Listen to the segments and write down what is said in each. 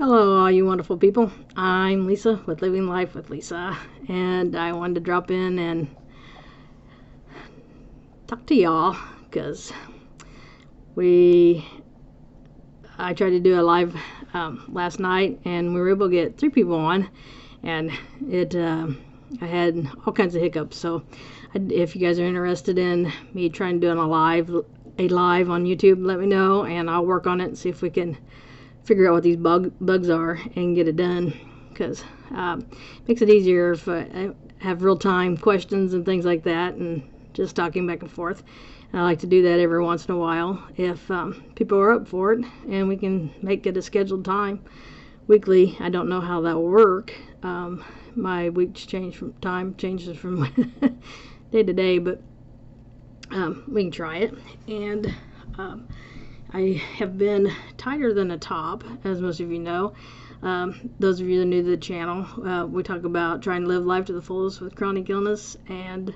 Hello, all you wonderful people. I'm Lisa with Living Life with Lisa, and I wanted to drop in and talk to y'all because I tried to do a live last night, and we were able to get 3 people on, and I had all kinds of hiccups. So, if you guys are interested in me trying to do a live on YouTube, let me know, and I'll work on it and see if we can figure out what these bugs are and get it done, because it makes it easier if I have real-time questions and things like that, and just talking back and forth. And I like to do that every once in a while if people are up for it, and we can make it a scheduled time weekly. I don't know how that will work. My weeks changes from day to day, but we can try it. And I have been tighter than a top, as most of you know. Those of you that are new to the channel, we talk about trying to live life to the fullest with chronic illness, and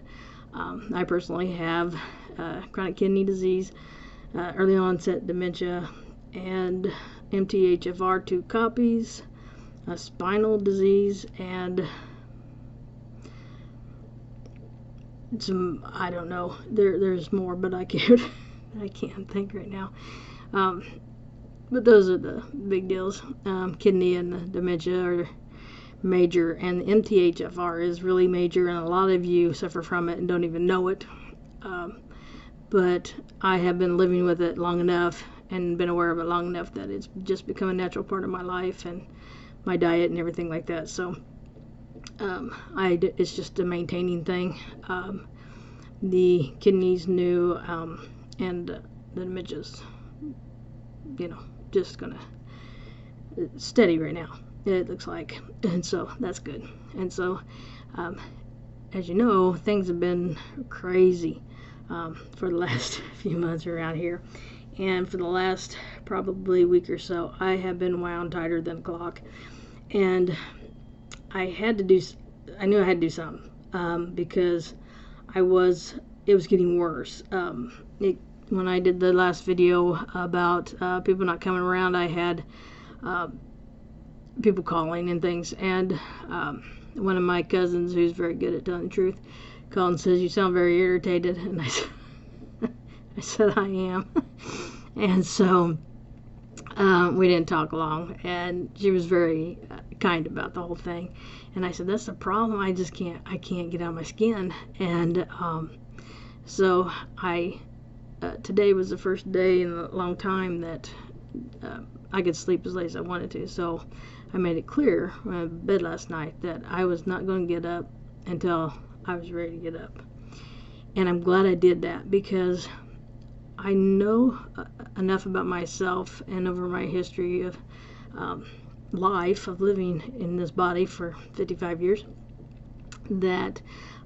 I personally have chronic kidney disease, early onset dementia, and MTHFR 2 copies, spinal disease, and some, I don't know, there's more, but I can't think right now. But those are the big deals. Kidney and the dementia are major, and the MTHFR is really major, and a lot of you suffer from it and don't even know it. But I have been living with it long enough and been aware of it long enough that it's just become a natural part of my life and my diet and everything like that. So it's just a maintaining thing. The kidneys new, and the dementia's, just gonna steady right now, it looks like, and so that's good. And so as you know, things have been crazy for the last few months around here, and for the last probably week or so I have been wound tighter than a clock, and I knew I had to do something, because it was getting worse. When I did the last video about people not coming around, I had people calling and things, and one of my cousins, who's very good at telling the truth, called and says, "You sound very irritated," and I said I am. And so we didn't talk long, and she was very kind about the whole thing, and I said, "That's the problem, I can't get out of my skin." And so today was the first day in a long time that I could sleep as late as I wanted to. So I made it clear when I went to bed last night that I was not going to get up until I was ready to get up. And I'm glad I did that, because I know enough about myself and over my history of life, of living in this body for 55 years, that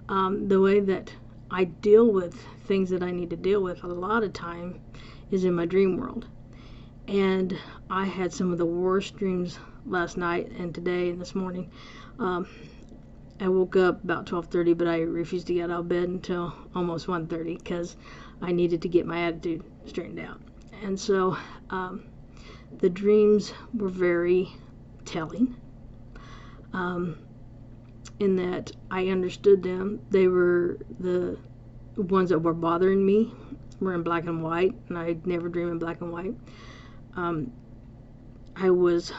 the way that I deal with things that I need to deal with a lot of time is in my dream world. And I had some of the worst dreams last night and today and this morning. I woke up about 12:30, but I refused to get out of bed until almost 1:30 because I needed to get my attitude straightened out. And so the dreams were very telling, in that I understood them. They were the ones that were bothering me were in black and white, and I never dream in black and white. I was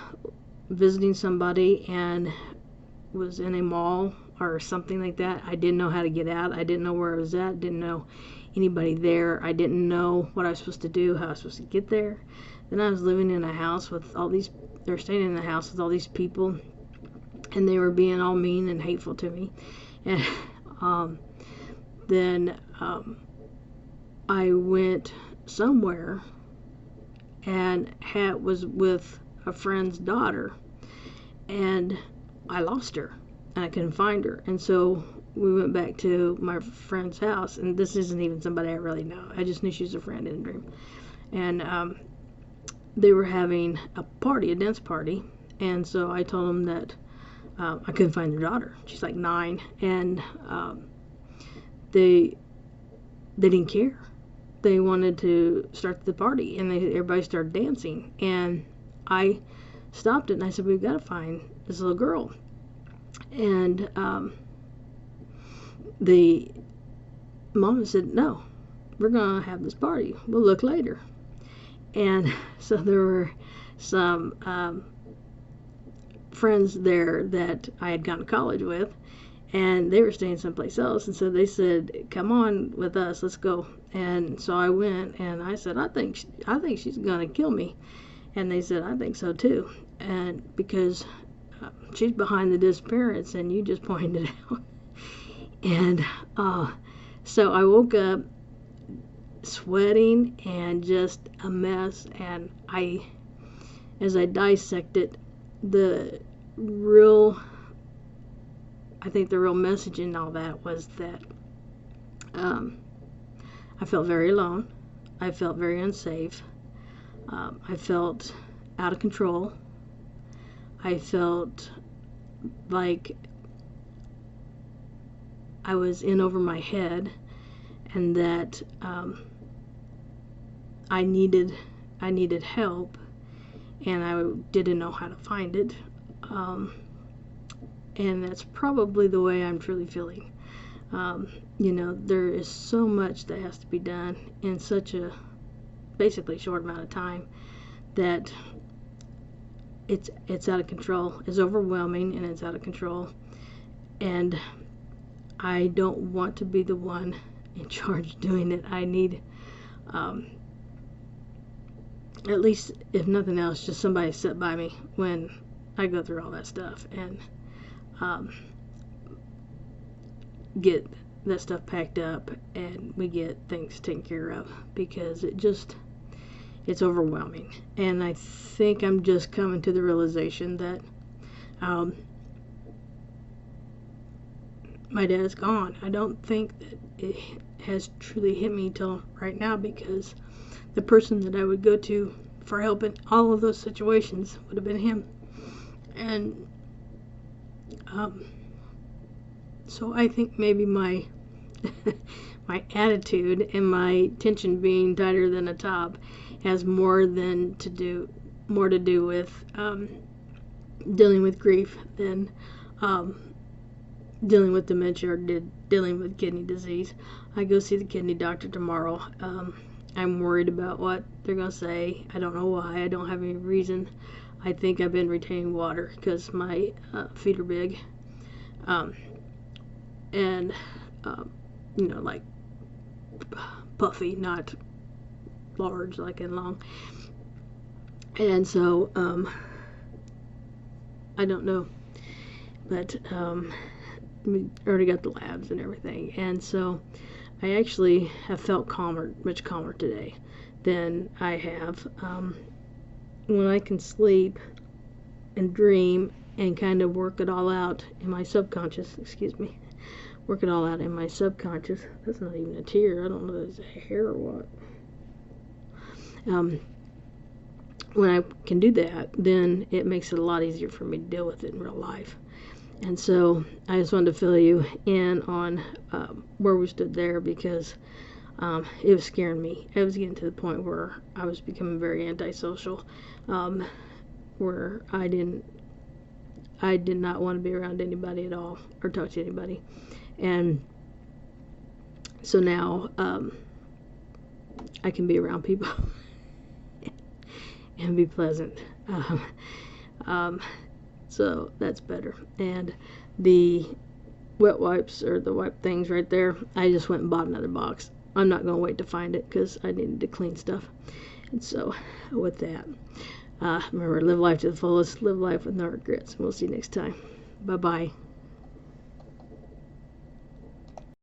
visiting somebody and was in a mall or something like that. I didn't know how to get out. I didn't know where I was at. Didn't know anybody there. I didn't know what I was supposed to do, how I was supposed to get there. Then I was living in a house with all these, they were staying in the house with all these people, and they were being all mean and hateful to me. And then I went somewhere and was with a friend's daughter, and I lost her and I couldn't find her. And so we went back to my friend's house, and this isn't even somebody I really know. I just knew she was a friend in a dream. And they were having a party, a dance party, and so I told them that I couldn't find their daughter. She's like 9, and they didn't care. They wanted to start the party, and everybody started dancing, and I stopped it, and I said, we've got to find this little girl. And the mama said, no, we're going to have this party. We'll look later. And so there were some friends there that I had gone to college with, and they were staying someplace else, and so they said, come on with us, let's go. And so I went, and I said, I think she's gonna kill me. And they said, I think so too. And because she's behind the disappearance, and you just pointed it out. And so I woke up sweating and just a mess, and as I dissected I think the real message in all that was that I felt very alone. I felt very unsafe. I felt out of control. I felt like I was in over my head, and that I needed help, and I didn't know how to find it. And that's probably the way I'm truly feeling. There is so much that has to be done in such a basically short amount of time that it's out of control. It's overwhelming, and it's out of control. And I don't want to be the one in charge doing it. I need, at least, if nothing else, just somebody to sit by me when I go through all that stuff, and get that stuff packed up, and we get things taken care of, because it's overwhelming. And I think I'm just coming to the realization that my dad is gone. I don't think that it has truly hit me till right now, because the person that I would go to for help in all of those situations would have been him. And so I think maybe my my attitude and my tension being tighter than a top has more to do with dealing with grief than dealing with dementia or dealing with kidney disease. I go see the kidney doctor tomorrow. I'm worried about what they're going to say. I don't know why. I don't have any reason. I think I've been retaining water because my feet are big. And, like puffy, not large, like in long. And so, I don't know. But, we already got the labs and everything. And so, I actually have felt much calmer today than I have. When I can sleep and dream and kind of work it all out in my subconscious, work it all out in my subconscious. That's not even a tear. I don't know if it's a hair or what. When I can do that, then it makes it a lot easier for me to deal with it in real life. And so I just wanted to fill you in on where we stood there, because it was scaring me. It was getting to the point where I was becoming very antisocial, where I did not want to be around anybody at all or talk to anybody. And so now I can be around people and be pleasant. So that's better. And the wet wipes, or the wipe things right there, I just went and bought another box. I'm not going to wait to find it, because I needed to clean stuff. And so with that, remember, live life to the fullest, live life with no regrets. We'll see you next time. Bye-bye.